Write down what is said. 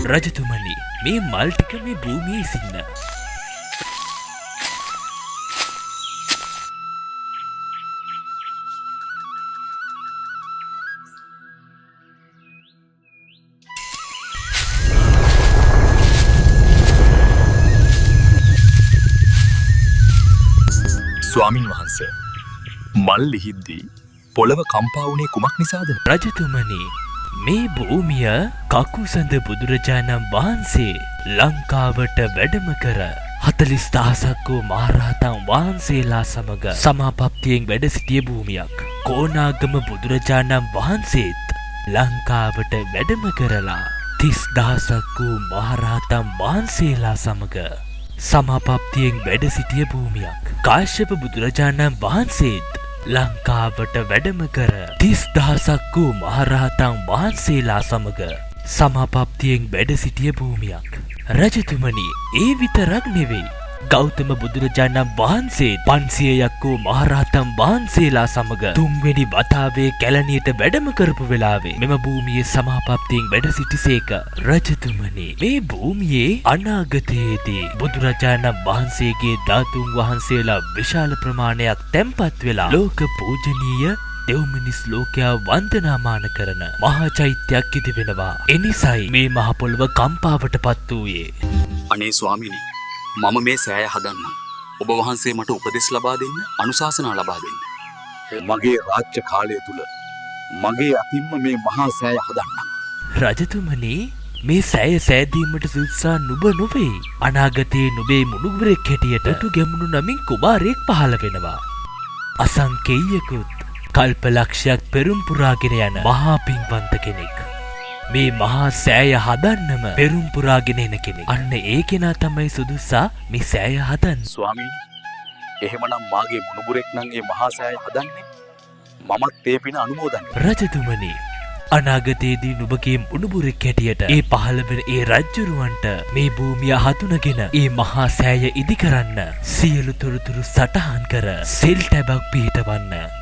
රජතුමනි මේ මල් ටික මේ භූමියේ සින්න. ස්වාමින් වහන්සේ මල් ලිහිද්දී පොළව කම්පා වුණේ කුමක් නිසාද? රජතුමනි මේ භූමිය කකුසඳ බුදුරජාණන් වහන්සේ ලංකාවට වැඩම කර 40,000ක් වූ මහරහතන් වහන්සේලා සමග සමාපත්තියෙන් වැඩ සිටිය භූමියක්. කොණාගම බුදුරජාණන් වහන්සේත් ලංකාවට වැඩම කරලා 30,000ක් වූ මහරහතන් වහන්සේලා සමග සමාපත්තියෙන් වැඩ සිටිය භූමියක්. කාශ්‍යප බුදුරජාණන් වහන්සේත් ලංකාවට වැඩම කර 30,000ක් වූ මහරහතන් වහන්සේලා සමග සමාපත්තියෙන් වැඩ සිටිය භූමියක්. රජතුමනි ඒ විතරක් නෙවෙයි. ගෞතම බුදුරජාණන් වහන්සේ 500ක් වූ මහරහතන් වහන්සේලා සමග තුන්වෙනි වතාවේ කැලණියට වැඩම කරපු වෙලාවේ මෙම භූමියේ සමාපත්තියෙන් වැඩ සිටිසේක. රජතුමනි මේ භූමියේ අනාගතයේදී බුදුරජාණන් වහන්සේගේ ධාතුන් වහන්සේලා විශාල ප්‍රමාණයක් තැන්පත් වෙලා ලෝක පූජනීය දෙව් මිනිස් ලෝකයා වන්දනාමාන කරන මහා චෛත්‍යයක් ඉදි වෙනවා. එනිසයි මේ මහ පොළව කම්පාවට පත් වූයේ. අනේ ස්වාමිනී මම මේ සෑය හදන්නම්. ඔබ වහන්සේ මට උපදෙස් ලබා දෙන්න, අනුශාසනා ලබා දෙන්න. මගේ රාජ්‍ය කාලය තුල මගේ අතින්ම මේ මහා සෑය හදන්නම්. රජතුමනි මේ සෑය සෑදීමට සුදුසා නුඹ නොවේ. අනාගතයේ නුඹේ මුණුබුරෙක් හැටියට ඔටු ගැමුණු නමින් කුමාරයෙක් පහළ වෙනවා. අසංකේයකුත් කල්ප ලක්ෂයක් පෙරම් පුරාගෙන යන මහා පින්වන්ත කෙනෙක්. මේ මහා සෑය හදන්නම පෙරම් පුරාගෙන එන කෙනෙක්. අන්න ඒ කෙනා තමයි සුදුසා මේ සෑය හදන්න. ස්වාමීනි එහෙමනම් මාගේ මුණුබුරෙක් නම් ඒ මහා සෑය හදන්නේ. මමත් ඒ පින අනුමෝදන්. රජතුමනි අනාගතයේදී නුඹගේ මුණුබුරෙක් හැටියට ඒ පහළ වෙන ඒ රජ්ජුරුවන්ට මේ භූමිය හතුනගෙන ඒ මහා සෑය ඉදි කරන්න සියලු තොරතුරු සටහන් කර සෙල් ටැබක් පිහිටවන්න.